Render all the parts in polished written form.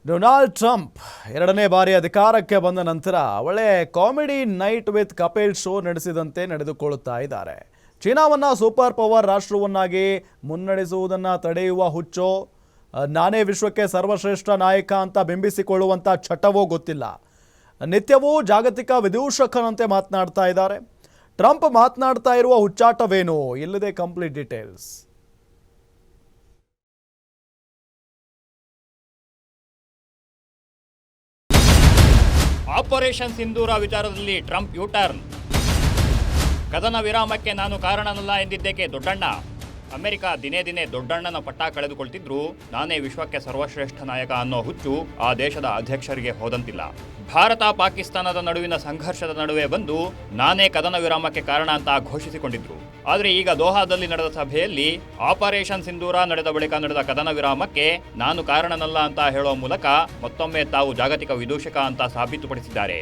Donald Trump ಎರಡನೇ ಬಾರಿ ಅಧಿಕಾರಕ್ಕೆ ಬಂದ ನಂತರ ಒಳ್ಳೆ comedy night with Kapil show ನಡೆಸಿದಂತೆ ನಡೆದುಕೊಳ್ಳುತ್ತಾ ಇದ್ದಾರೆ. ಚೀನಾವನ್ನು ಸೂಪರ್ ಪವರ್ ರಾಷ್ಟ್ರವನ್ನಾಗಿ ಮುನ್ನಡೆಸುವುದನ್ನು ತಡೆಯುವ ಹುಚ್ಚೋ, ನಾನೇ ವಿಶ್ವಕ್ಕೆ ಸರ್ವಶ್ರೇಷ್ಠ ನಾಯಕ ಅಂತ ಬಿಂಬಿಸಿಕೊಳ್ಳುವಂಥ ಚಟವೋ ಗೊತ್ತಿಲ್ಲ. ನಿತ್ಯವೂ ಜಾಗತಿಕ ವಿದೂಷಕನಂತೆ ಮಾತನಾಡ್ತಾ ಇದ್ದಾರೆ. ಟ್ರಂಪ್ ಮಾತನಾಡ್ತಾ ಇರುವ ಹುಚ್ಚಾಟವೇನು? ಇಲ್ಲದೆ ಕಂಪ್ಲೀಟ್ ಡೀಟೇಲ್ಸ್. ಆಪರೇಷನ್ ಸಿಂಧೂರ ವಿಚಾರದಲ್ಲಿ ಟ್ರಂಪ್ ಯೂಟರ್ನ್. ಕದನ ವಿರಾಮಕ್ಕೆ ನಾನು ಕಾರಣನಲ್ಲ ಎಂದಿದ್ದಕ್ಕೆ ದೊಡ್ಡಣ್ಣ. ಅಮೆರಿಕ ದಿನೇ ದಿನೇ ದೊಡ್ಡಣ್ಣನ ಪಟ್ಟ ಕಳೆದುಕೊಳ್ತಿದ್ರು. ನಾನೇ ವಿಶ್ವಕ್ಕೆ ಸರ್ವಶ್ರೇಷ್ಠ ನಾಯಕ ಅನ್ನೋ ಹುಚ್ಚು ಆ ದೇಶದ ಅಧ್ಯಕ್ಷರಿಗೆ ಹೋದಂತಿಲ್ಲ. ಭಾರತ ಪಾಕಿಸ್ತಾನದ ನಡುವಿನ ಸಂಘರ್ಷದ ನಡುವೆ ಬಂದು ನಾನೇ ಕದನ ವಿರಾಮಕ್ಕೆ ಕಾರಣ ಅಂತ ಘೋಷಿಸಿಕೊಂಡಿದ್ರು. ಆದರೆ ಈಗ ದೋಹಾದಲ್ಲಿ ನಡೆದ ಸಭೆಯಲ್ಲಿ ಆಪರೇಷನ್ ಸಿಂಧೂರ ನಡೆದ ಬಳಿಕ ನಡೆದ ಕದನ ವಿರಾಮಕ್ಕೆ ನಾನು ಕಾರಣನಲ್ಲ ಅಂತ ಹೇಳುವ ಮೂಲಕ ಮತ್ತೊಮ್ಮೆ ತಾವು ಜಾಗತಿಕ ವಿದೂಷಕ ಅಂತ ಸಾಬೀತುಪಡಿಸಿದ್ದಾರೆ.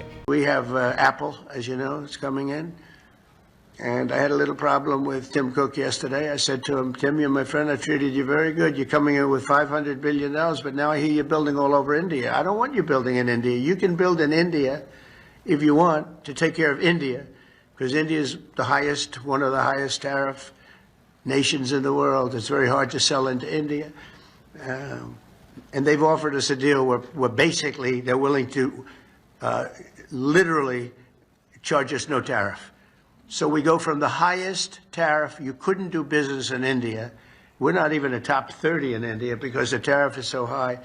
And I had a little problem with Tim Cook yesterday. I said to him, Tim, you're my friend. I treated you very good. You're coming in with $500 billion, but now I hear you're building all over India. I don't want you building in India. You can build in India if you want to take care of India, because India is one of the highest tariff nations in the world. It's very hard to sell into India. And they've offered us a deal where basically they're willing to literally charge us no tariff. So we go from the highest tariff, you couldn't do business in India. We're not even a top 30 in India because the tariff is so high.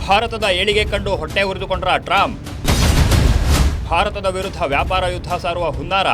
ಭಾರತದ ಏಳಿಗೆ ಕಂಡು ಹೊಟ್ಟೆ ಉರಿದುಕೊಂಡ್ರ Trump. ಭಾರತದ ವಿರುದ್ಧ ವ್ಯಾಪಾರ ಯುದ್ಧ ಸಾರುವ ಹುನ್ನಾರ.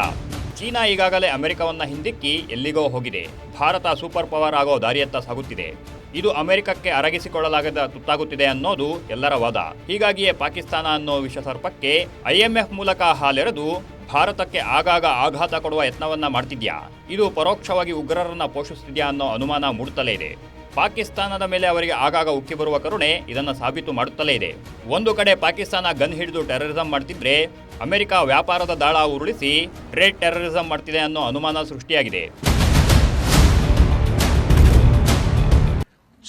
ಚೀನಾ ಈಗಾಗಲೇ ಅಮೆರಿಕವನ್ನ ಹಿಂದಿಕ್ಕಿ ಎಲ್ಲಿಗೋ ಹೋಗಿದೆ. ಭಾರತ ಸೂಪರ್ ಪವರ್ ಆಗೋ ದಾರಿಯತ್ತ ಸಾಗುತ್ತಿದೆ. ಇದು ಅಮೆರಿಕಕ್ಕೆ ಅರಗಿಸಿಕೊಳ್ಳಲಾಗದ ತುತ್ತಾಗುತ್ತಿದೆ ಅನ್ನೋದು ಎಲ್ಲರ ವಾದ. ಹೀಗಾಗಿಯೇ ಪಾಕಿಸ್ತಾನ ಅನ್ನೋ ವಿಷಸರ್ಪಕ್ಕೆ IMF ಮೂಲಕ ಹಾಲೆರೆದು ಭಾರತಕ್ಕೆ ಆಗಾಗ ಆಘಾತ ಕೊಡುವ ಯತ್ನವನ್ನ ಮಾಡ್ತಿದ್ಯಾ. ಇದು ಪರೋಕ್ಷವಾಗಿ ಉಗ್ರರನ್ನ ಪೋಷಿಸುತ್ತಿದ್ಯಾ ಅನ್ನೋ ಅನುಮಾನ ಮೂಡುತ್ತಲೇ ಇದೆ. ಪಾಕಿಸ್ತಾನದ ಮೇಲೆ ಅವರಿಗೆ ಆಗಾಗ ಉಕ್ಕಿ ಬರುವ ಕರುಣೆ ಇದನ್ನು ಸಾಬೀತು ಮಾಡುತ್ತಲೇ ಇದೆ. ಒಂದು ಕಡೆ ಪಾಕಿಸ್ತಾನ ಗನ್ ಹಿಡಿದು ಟೆರರಿಸಂ ಮಾಡ್ತಿದ್ರೆ, ಅಮೆರಿಕ ವ್ಯಾಪಾರದ ದಾಳ ಉರುಳಿಸಿ ಟ್ರೇಡ್ ಟೆರರಿಸಂ ಮಾಡ್ತಿದೆ ಅನ್ನೋ ಅನುಮಾನ ಸೃಷ್ಟಿಯಾಗಿದೆ.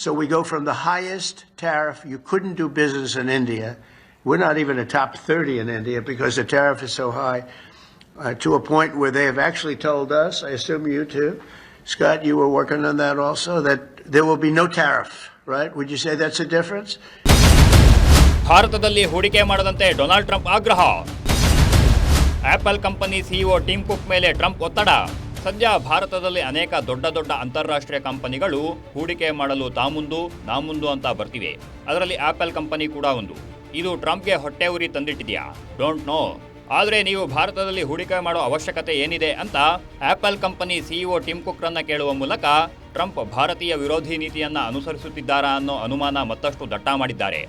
So we go from the highest tariff, you couldn't do business in India. We're not even a top 30 in India because the tariff is so high, to a point where they have actually told us, I assume you too, Scott, you were working on that also, that there will be no tariff, right? Would you say that's a difference? ಭಾರತದಲ್ಲಿ ಹೂಡಿಕೆ ಮಾಡದಂತೆ Donald Trump ಆಗ್ರಹ. Apple company CEO Tim Cook ಮೇಲೆ Trump ಒತ್ತಡ. ಸದ್ಯ ಭಾರತದಲ್ಲಿ ಅನೇಕ ದೊಡ್ಡ ದೊಡ್ಡ ಅಂತಾರಾಷ್ಟ್ರೀಯ ಕಂಪನಿಗಳು ಹೂಡಿಕೆ ಮಾಡಲು ನಾ ಮುಂದು ಅಂತ ಬರ್ತಿವೆ. ಅದರಲ್ಲಿ ಆಪಲ್ ಕಂಪನಿ ಕೂಡ ಒಂದು. ಇದು ಟ್ರಂಪ್ಗೆ ಹೊಟ್ಟೆ ಉರಿ ತಂದಿಟ್ಟಿದೆಯಾ? Don't know. ಆದರೆ ನೀವು ಭಾರತದಲ್ಲಿ ಹೂಡಿಕೆ ಮಾಡೋ ಅವಶ್ಯಕತೆ ಏನಿದೆ ಅಂತ ಆಪಲ್ ಕಂಪನಿ CEO ಟಿಮ್ ಕುಕ್ರನ್ನ ಕೇಳುವ ಮೂಲಕ ಟ್ರಂಪ್ ಭಾರತೀಯ ವಿರೋಧಿ ನೀತಿಯನ್ನ ಅನುಸರಿಸುತ್ತಿದ್ದಾರಾ ಅನ್ನೋ ಅನುಮಾನ ಮತ್ತಷ್ಟು ದಟ್ಟ ಮಾಡಿದ್ದಾರೆ.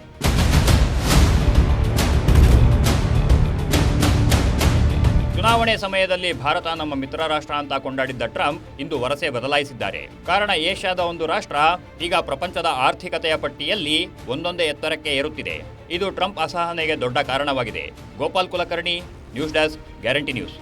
ಚುನಾವಣೆ ಸಮಯದಲ್ಲಿ ಭಾರತ ನಮ್ಮ ಮಿತ್ರ ರಾಷ್ಟ್ರ ಅಂತ ಕೊಂಡಾಡಿದ್ದ ಟ್ರಂಪ್ ಇಂದು ವರಸೆ ಬದಲಾಯಿಸಿದ್ದಾರೆ. ಕಾರಣ ಏಷ್ಯಾದ ಒಂದು ರಾಷ್ಟ್ರ ಈಗ ಪ್ರಪಂಚದ ಆರ್ಥಿಕತೆಯ ಪಟ್ಟಿಯಲ್ಲಿ ಒಂದೊಂದೇ ಎತ್ತರಕ್ಕೆ ಏರುತ್ತಿದೆ. ಇದು ಟ್ರಂಪ್ ಅಸಹನೆಗೆ ದೊಡ್ಡ ಕಾರಣವಾಗಿದೆ. Gopal Kulkarni, news desk, guarantee news.